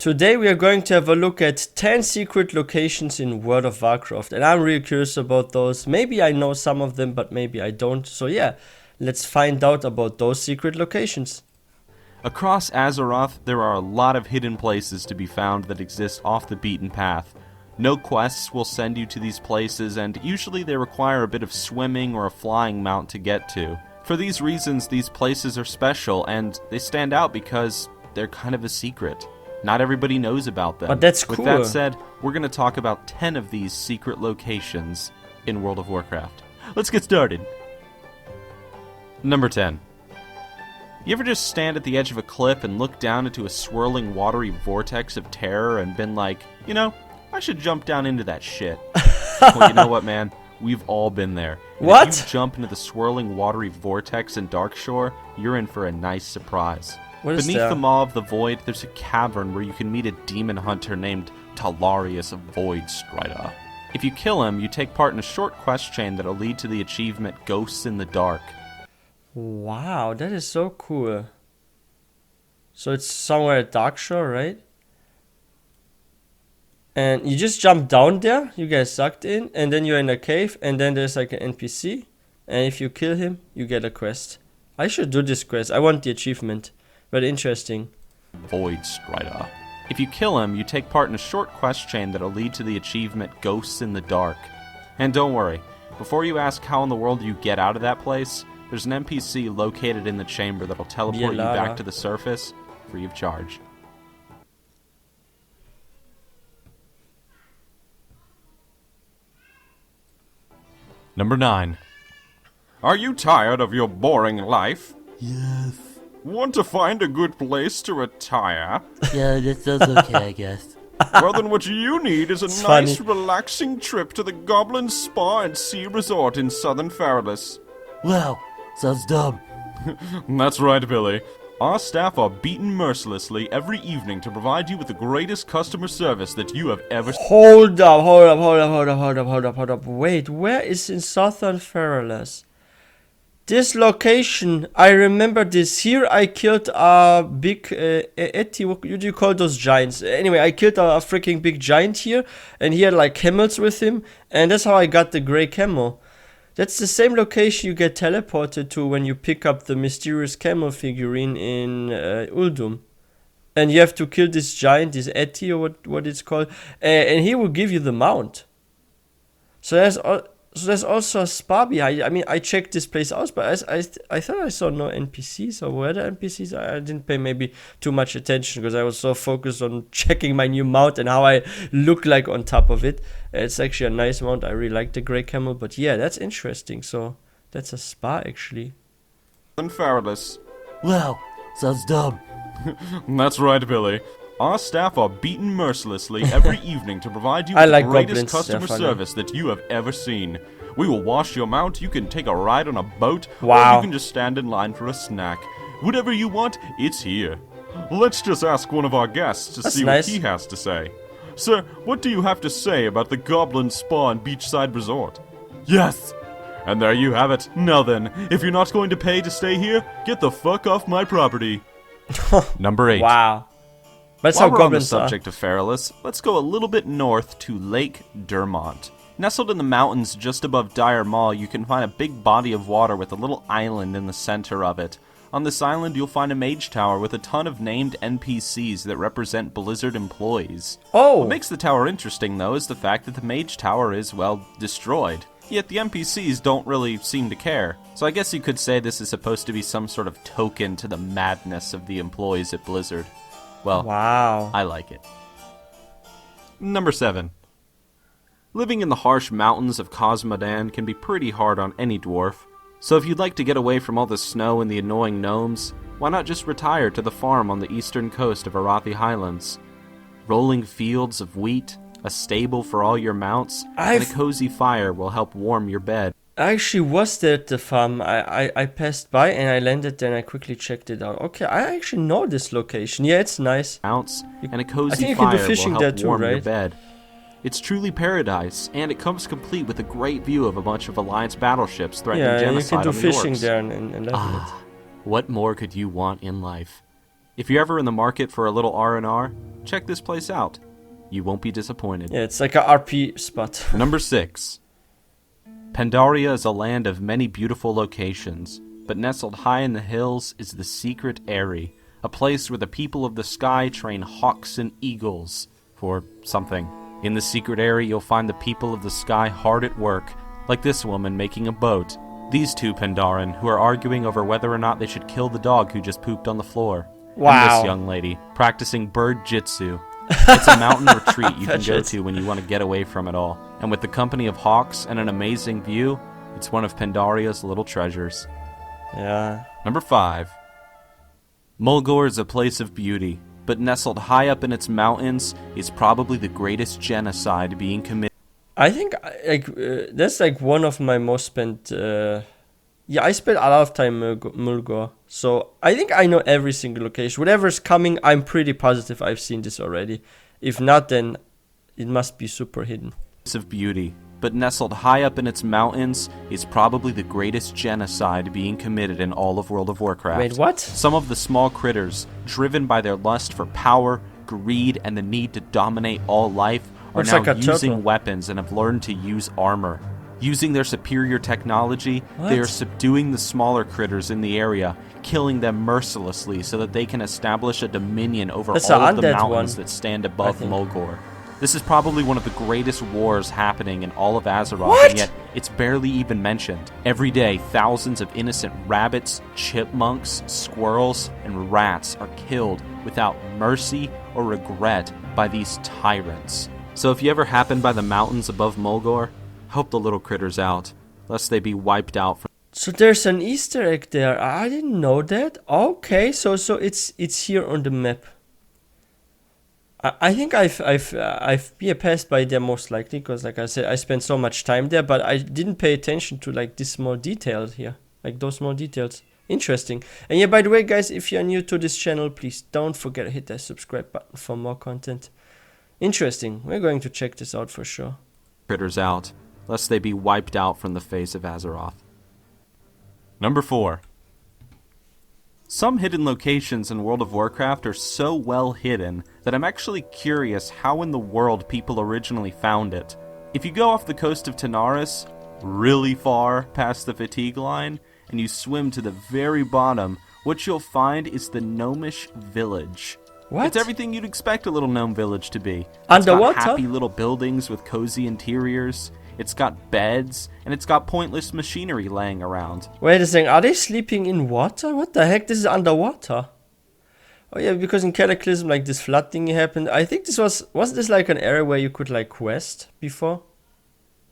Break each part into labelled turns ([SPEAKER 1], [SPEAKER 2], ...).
[SPEAKER 1] Today we are going to have a look at 10 secret locations in World of Warcraft, and I'm really curious about those. Maybe I know some of them, but maybe I don't. So yeah, let's find out about those secret locations.
[SPEAKER 2] Across Azeroth, there are a lot of hidden places to be found that exist off the beaten path. No quests will send you to these places, and usually they require a bit of swimming or a flying mount to get to. For these reasons, these places are special, and they stand out because they're kind of a secret. Not everybody knows about them.
[SPEAKER 1] But that's cool.
[SPEAKER 2] With that said, we're going to talk about 10 of these secret locations in World of Warcraft. Let's get started. Number 10. You ever just stand at the edge of a cliff and look down into a swirling watery vortex of terror and been like, you know, I should jump down into that shit? Well, you know what, man? We've all been there. And
[SPEAKER 1] what?
[SPEAKER 2] If you jump into the swirling watery vortex in Darkshore, you're in for a nice surprise. Beneath the Maw of the Void, there's a cavern where you can meet a demon hunter named Talarius Voidstrider. If you kill him, you take part in a short quest chain that'll lead to the achievement Ghosts in the Dark.
[SPEAKER 1] Wow, that is so cool. So it's somewhere at Darkshore, right? And you just jump down there, you get sucked in, and then you're in a cave, and then there's like an NPC, and if you kill him, you get a quest. I should do this quest. I want the achievement. But interesting.
[SPEAKER 2] Voidstrider. If you kill him, you take part in a short quest chain that'll lead to the achievement Ghosts in the Dark. And don't worry, before you ask how in the world you get out of that place, there's an NPC located in the chamber that'll teleport you back to the surface, free of charge. Number 9. Are you tired of your boring life?
[SPEAKER 3] Yes.
[SPEAKER 2] Want to find a good place to retire?
[SPEAKER 3] Yeah, that sounds okay, I guess.
[SPEAKER 2] Well, then what you need is a
[SPEAKER 1] It's
[SPEAKER 2] nice,
[SPEAKER 1] funny.
[SPEAKER 2] relaxing trip to the Goblin Spa and Sea Resort in southern Fairless.
[SPEAKER 3] Wow, sounds dumb.
[SPEAKER 2] That's right, Billy. Our staff are beaten mercilessly every evening to provide you with the greatest customer service that you have ever seen.
[SPEAKER 1] Hold up. Wait, where is in Southern Fairless? This location, I remember this. Here I killed a big, what do you call those giants? Anyway, I killed a freaking big giant here, and he had like camels with him, and that's how I got the gray camel. That's the same location you get teleported to when you pick up the mysterious camel figurine in Uldum. And you have to kill this giant, this Eti, or what it's called, and he will give you the mount. So there's also a spa behind. I mean, I checked this place out, but I thought I saw no NPCs, or were there NPCs? I didn't pay maybe too much attention because I was so focused on checking my new mount and how I look like on top of it. It's actually a nice mount. I really like the gray camel, but yeah, that's interesting. So that's a spa actually.
[SPEAKER 2] Fairless.
[SPEAKER 3] Wow, sounds dumb.
[SPEAKER 2] That's right, Billy. Our staff are beaten mercilessly every evening to provide you
[SPEAKER 1] I
[SPEAKER 2] with
[SPEAKER 1] like
[SPEAKER 2] the greatest
[SPEAKER 1] goblins,
[SPEAKER 2] customer
[SPEAKER 1] they're funny.
[SPEAKER 2] service that you have ever seen. We will wash your mount, you can take a ride on a boat, or
[SPEAKER 1] Wow.
[SPEAKER 2] you can just stand in line for a snack. Whatever you want, it's here. Let's just ask one of our guests to
[SPEAKER 1] That's
[SPEAKER 2] see
[SPEAKER 1] nice.
[SPEAKER 2] what he has to say. Sir, what do you have to say about the Goblin Spa and Beachside Resort?
[SPEAKER 3] Yes.
[SPEAKER 2] And there you have it. Now then, if you're not going to pay to stay here, get the fuck off my property. Number 8.
[SPEAKER 1] Wow. That's
[SPEAKER 2] While
[SPEAKER 1] how
[SPEAKER 2] we're on the
[SPEAKER 1] goblins are.
[SPEAKER 2] subject of Fairless, let's go a little bit north to Lake Dermont. Nestled in the mountains just above Dire Maw, you can find a big body of water with a little island in the center of it. On this island, you'll find a Mage Tower with a ton of named NPCs that represent Blizzard employees.
[SPEAKER 1] Oh,
[SPEAKER 2] What makes the tower interesting, though, is the fact that the Mage Tower is, well, destroyed. Yet the NPCs don't really seem to care. So I guess you could say this is supposed to be some sort of token to the madness of the employees at Blizzard. Well,
[SPEAKER 1] wow.
[SPEAKER 2] I like it. Number 7. Living in the harsh mountains of Cosmodan can be pretty hard on any dwarf. So if you'd like to get away from all the snow and the annoying gnomes, why not just retire to the farm on the eastern coast of Arathi Highlands? Rolling fields of wheat, a stable for all your mounts, and a cozy fire will help warm your bed.
[SPEAKER 1] I actually was there at the farm. I passed by and I landed there and I quickly checked it out. Okay, I actually know this location. Yeah, it's nice.
[SPEAKER 2] Mounts, and a
[SPEAKER 1] I
[SPEAKER 2] cozy
[SPEAKER 1] think you can do
[SPEAKER 2] fire
[SPEAKER 1] fishing
[SPEAKER 2] will
[SPEAKER 1] there
[SPEAKER 2] help
[SPEAKER 1] too,
[SPEAKER 2] warm your
[SPEAKER 1] right?
[SPEAKER 2] bed. It's truly paradise, and it comes complete with a great view of a bunch of Alliance battleships threatening
[SPEAKER 1] Yeah, you
[SPEAKER 2] genocide
[SPEAKER 1] can do
[SPEAKER 2] on the
[SPEAKER 1] fishing
[SPEAKER 2] orcs.
[SPEAKER 1] there and level it.
[SPEAKER 2] What more could you want in life? If you're ever in the market for a little R&R, check this place out. You won't be disappointed.
[SPEAKER 1] Yeah, it's like a RP spot.
[SPEAKER 2] Number 6. Pandaria is a land of many beautiful locations, but nestled high in the hills is the secret Eyrie, a place where the people of the sky train hawks and eagles for something. In the secret Eyrie, you'll find the people of the sky hard at work, like this woman making a boat. These two Pandaren, who are arguing over whether or not they should kill the dog who just pooped on the floor.
[SPEAKER 1] Wow.
[SPEAKER 2] And this young lady, practicing bird jitsu. It's a mountain retreat you can go to when you want to get away from it all. And with the company of hawks and an amazing view, it's one of Pandaria's little treasures.
[SPEAKER 1] Yeah.
[SPEAKER 2] Number 5. Mogor is a place of beauty, but nestled high up in its mountains is probably the greatest genocide being committed.
[SPEAKER 1] I think that's like one of my most spent. I spent a lot of time in Mulgore, so I think I know every single location. Whatever's coming, I'm pretty positive I've seen this already. If not, then it must be super hidden.
[SPEAKER 2] Of beauty, but nestled high up in its mountains is probably the greatest genocide being committed in all of World of Warcraft.
[SPEAKER 1] Wait, what?
[SPEAKER 2] Some of the small critters, driven by their lust for power, greed, and the need to dominate all life, are
[SPEAKER 1] Looks
[SPEAKER 2] now
[SPEAKER 1] like a
[SPEAKER 2] using
[SPEAKER 1] turtle.
[SPEAKER 2] weapons and have learned to use armor. Using their superior technology,
[SPEAKER 1] What?
[SPEAKER 2] they are subduing the smaller critters in the area, killing them mercilessly so that they can establish a dominion over
[SPEAKER 1] That's
[SPEAKER 2] all
[SPEAKER 1] the
[SPEAKER 2] of the
[SPEAKER 1] undead
[SPEAKER 2] mountains
[SPEAKER 1] one,
[SPEAKER 2] that stand above
[SPEAKER 1] think.
[SPEAKER 2] Mogor. This is probably one of the greatest wars happening in all of Azeroth,
[SPEAKER 1] What?
[SPEAKER 2] and yet it's barely even mentioned. Every day, thousands of innocent rabbits, chipmunks, squirrels, and rats are killed without mercy or regret by these tyrants. So if you ever happen by the mountains above Mogor, help the little critters out, lest they be wiped out from...
[SPEAKER 1] So there's an Easter egg there. I didn't know that. Okay, so it's here on the map. I think I've passed by there most likely, because like I said, I spent so much time there, but I didn't pay attention to like this small detail here, like those small details. Interesting. And yeah, by the way, guys, if you're new to this channel, please don't forget to hit that subscribe button for more content. Interesting. We're going to check this out for sure.
[SPEAKER 2] critters out, lest they be wiped out from the face of Azeroth. Number 4. Some hidden locations in World of Warcraft are so well hidden that I'm actually curious how in the world people originally found it. If you go off the coast of Tanaris, really far past the fatigue line, and you swim to the very bottom, what you'll find is the gnomish village.
[SPEAKER 1] What?
[SPEAKER 2] It's everything you'd expect a little gnome village to be.
[SPEAKER 1] Underwater?
[SPEAKER 2] It's got happy little buildings with cozy interiors. It's got beds, and it's got pointless machinery laying around.
[SPEAKER 1] Wait a second, are they sleeping in water? What the heck? This is underwater. Oh yeah, because in Cataclysm, like this flood thing happened. I think this wasn't this like an area where you could like quest before?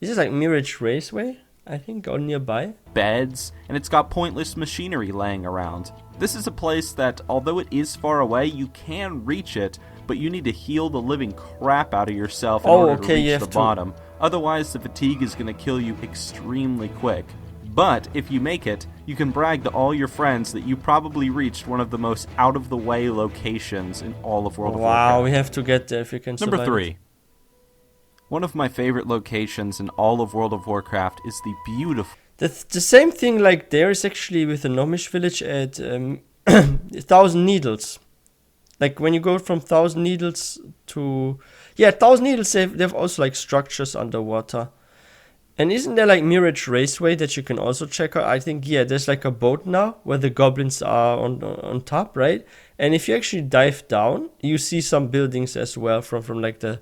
[SPEAKER 1] Is this like Mirage Raceway? I think, or nearby?
[SPEAKER 2] Beds, and it's got pointless machinery laying around. This is a place that, although it is far away, you can reach it, but you need to heal the living crap out of yourself in order to reach the bottom. Otherwise, the fatigue is going to kill you extremely quick. But if you make it, you can brag to all your friends that you probably reached one of the most out-of-the-way locations in all of World of Warcraft.
[SPEAKER 1] Wow, we have to get there if we can survive.
[SPEAKER 2] Number 3. One of my favorite locations in all of World of Warcraft is the beautiful...
[SPEAKER 1] The same thing like there is actually with the Gnomish village at 1,000 Needles. Like when you go from 1,000 Needles to... Yeah, 1,000 Needles, they have also like structures underwater. And isn't there like Mirage Raceway that you can also check out? I think, yeah, there's like a boat now where the goblins are on top, right? And if you actually dive down, you see some buildings as well from like the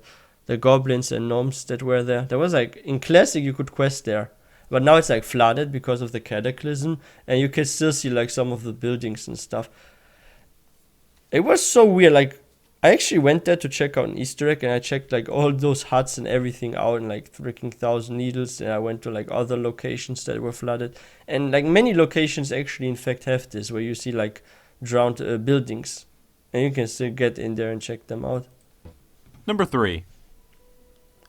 [SPEAKER 1] goblins and gnomes that were there. There was like, in Classic you could quest there. But now it's like flooded because of the Cataclysm. And you can still see like some of the buildings and stuff. It was so weird, like, I actually went there to check out an Easter egg, and I checked like all those huts and everything out in like freaking 1,000 Needles, and I went to like other locations that were flooded, and like many locations actually in fact have this, where you see like drowned buildings, and you can still get in there and check them out.
[SPEAKER 2] Number 3.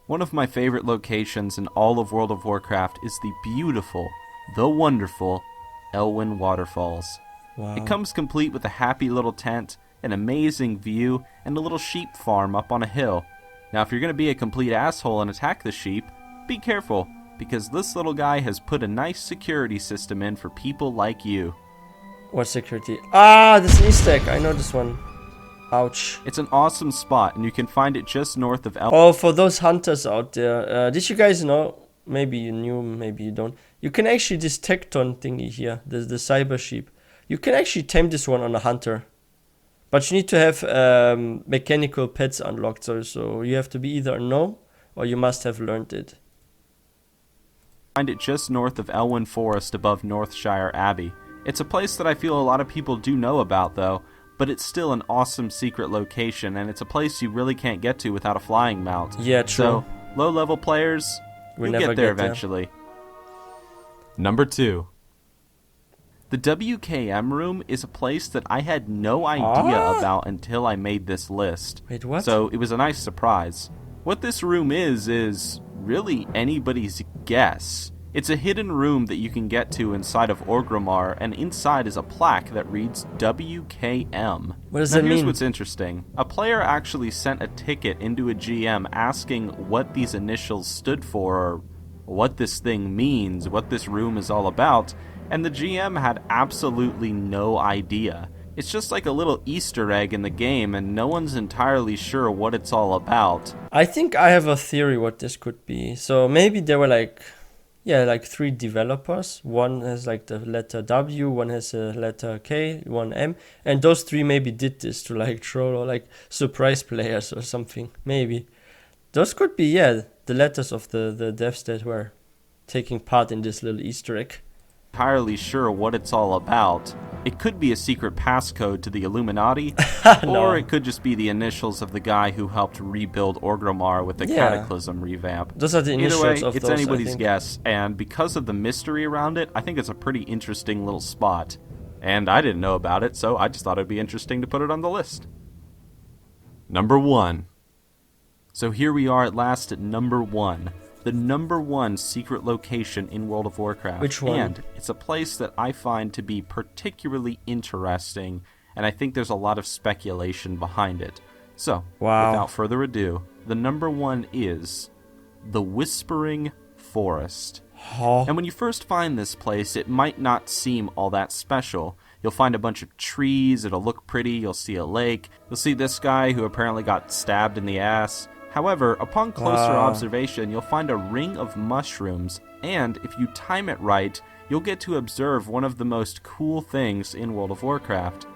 [SPEAKER 2] One of my favorite locations in all of World of Warcraft is the beautiful, the wonderful, Elwynn Waterfalls.
[SPEAKER 1] Wow.
[SPEAKER 2] It comes complete with a happy little tent, an amazing view, and a little sheep farm up on a hill. Now, if you're going to be a complete asshole and attack the sheep, be careful, because this little guy has put a nice security system in for people like you.
[SPEAKER 1] What security? Ah, this Easter egg. I know this one. Ouch.
[SPEAKER 2] It's an awesome spot, and you can find it just north of
[SPEAKER 1] Oh, for those hunters out there, did you guys know? Maybe you knew, maybe you don't. You can actually, this Tecton thingy here, the cyber sheep. You can actually tame this one on a hunter. But you need to have mechanical pets unlocked, so you have to be either a gnome or you must have learned it.
[SPEAKER 2] Find it just north of Elwynn Forest above Northshire Abbey. It's a place that I feel a lot of people do know about though, but it's still an awesome secret location, and it's a place you really can't get to without a flying mount.
[SPEAKER 1] Yeah, true.
[SPEAKER 2] So, low-level players,
[SPEAKER 1] We'll
[SPEAKER 2] you'll
[SPEAKER 1] never
[SPEAKER 2] get there
[SPEAKER 1] get there.
[SPEAKER 2] eventually. Number 2. The WKM Room is a place that I had no idea about until I made this list.
[SPEAKER 1] Wait, what?
[SPEAKER 2] So it was a nice surprise. What this room is really anybody's guess. It's a hidden room that you can get to inside of Orgrimmar, and inside is a plaque that reads WKM.
[SPEAKER 1] What does
[SPEAKER 2] Now,
[SPEAKER 1] that
[SPEAKER 2] here's
[SPEAKER 1] mean?
[SPEAKER 2] what's interesting. A player actually sent a ticket into a GM asking what these initials stood for, or what this thing means, what this room is all about, and the GM had absolutely no idea. It's just like a little Easter egg in the game, and no one's entirely sure what it's all about.
[SPEAKER 1] I think I have a theory what this could be. So maybe there were like 3 developers. One has like the letter W, one has a letter K, one M, and those 3 maybe did this to like troll or like surprise players or something. Maybe those could be the letters of the devs that were taking part in this little Easter egg.
[SPEAKER 2] Entirely sure what it's all about. It could be a secret passcode to the Illuminati,
[SPEAKER 1] No.
[SPEAKER 2] or it could just be the initials of the guy who helped rebuild Orgrimmar with the Cataclysm revamp.
[SPEAKER 1] Those are the
[SPEAKER 2] Either
[SPEAKER 1] initials
[SPEAKER 2] way,
[SPEAKER 1] of
[SPEAKER 2] it's
[SPEAKER 1] those. I
[SPEAKER 2] anybody's
[SPEAKER 1] think.
[SPEAKER 2] guess, and because of the mystery around it, I think it's a pretty interesting little spot. And I didn't know about it, so I just thought it'd be interesting to put it on the list. Number 1. So here we are at last at number 1. The number 1 secret location in World of Warcraft.
[SPEAKER 1] Which one?
[SPEAKER 2] And it's a place that I find to be particularly interesting, and I think there's a lot of speculation behind it. So,
[SPEAKER 1] Wow.
[SPEAKER 2] without further ado, the number 1 is the Whispering Forest.
[SPEAKER 1] Oh,
[SPEAKER 2] And when you first find this place, it might not seem all that special. You'll find a bunch of trees, it'll look pretty, you'll see a lake, you'll see this guy who apparently got stabbed in the ass. However, upon closer
[SPEAKER 1] Wow.
[SPEAKER 2] observation, you'll find a ring of mushrooms, and if you time it right, you'll get to observe one of the most cool things in World of Warcraft.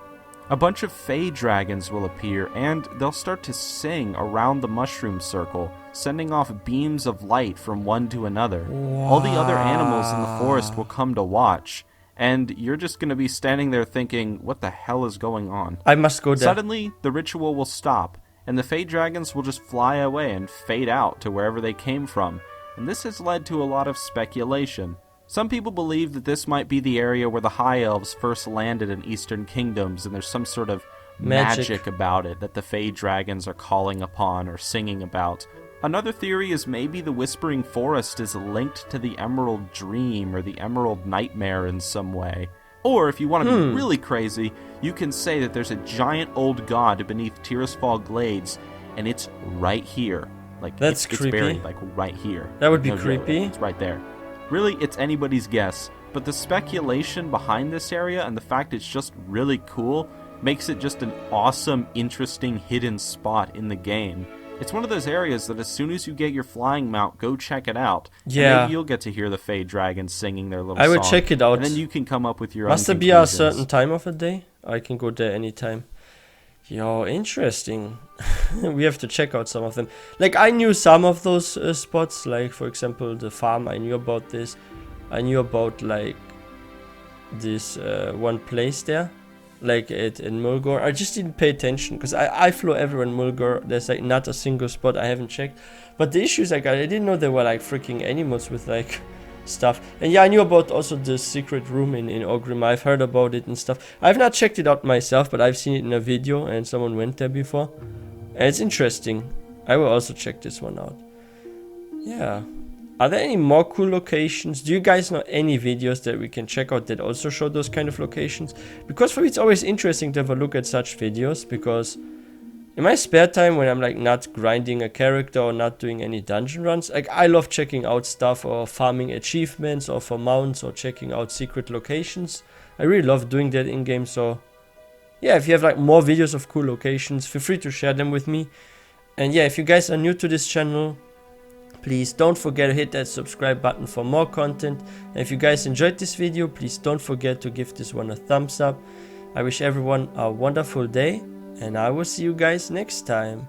[SPEAKER 2] A bunch of fey dragons will appear, and they'll start to sing around the mushroom circle, sending off beams of light from one to another. All the other animals in the forest will come to watch, and you're just going to be standing there thinking, what the hell is going on?
[SPEAKER 1] I must go there.
[SPEAKER 2] Suddenly, the ritual will stop, and the Fey Dragons will just fly away and fade out to wherever they came from, and this has led to a lot of speculation. Some people believe that this might be the area where the High Elves first landed in Eastern Kingdoms, and there's some sort of magic about it that the Fey Dragons are calling upon or singing about. Another theory is maybe the Whispering Forest is linked to the Emerald Dream or the Emerald Nightmare in some way. Or, if you want to be really crazy, you can say that there's a giant old god beneath Tirisfal Glades, and it's right here. Like,
[SPEAKER 1] That's
[SPEAKER 2] it's
[SPEAKER 1] creepy.
[SPEAKER 2] buried, like, right here.
[SPEAKER 1] That would be
[SPEAKER 2] No joke,
[SPEAKER 1] creepy.
[SPEAKER 2] it's right there. Really, it's anybody's guess, but the speculation behind this area and the fact it's just really cool makes it just an awesome, interesting, hidden spot in the game. It's one of those areas that as soon as you get your flying mount, go check it out.
[SPEAKER 1] Yeah.
[SPEAKER 2] And maybe you'll get to hear the Fey Dragons singing their little
[SPEAKER 1] I would
[SPEAKER 2] song,
[SPEAKER 1] check it out.
[SPEAKER 2] and then you can come up with your
[SPEAKER 1] Must there
[SPEAKER 2] own
[SPEAKER 1] be a
[SPEAKER 2] conclusions.
[SPEAKER 1] certain time of the day? I can go there anytime. Yo, interesting. We have to check out some of them. Like, I knew some of those spots, like, for example, the farm, I knew about this. I knew about, like, this one place there, like in Mogor. I just didn't pay attention, because I flew everywhere in Mogor. There's, like, not a single spot I haven't checked. But the issue is, like, I didn't know there were, like, freaking animals with, like, stuff. And yeah, I knew about also the secret room in Orgrimmar. I've heard about it and stuff. I've not checked it out myself, but I've seen it in a video and someone went there before. And it's interesting. I will also check this one out. Yeah. Are there any more cool locations? Do you guys know any videos that we can check out that also show those kind of locations? Because for me it's always interesting to have a look at such videos, because in my spare time, when I'm like not grinding a character or not doing any dungeon runs, like I love checking out stuff or farming achievements or for mounts or checking out secret locations. I really love doing that in game. So yeah, if you have like more videos of cool locations, feel free to share them with me. And yeah, if you guys are new to this channel, please don't forget to hit that subscribe button for more content. And if you guys enjoyed this video, please don't forget to give this one a thumbs up. I wish everyone a wonderful day, and I will see you guys next time.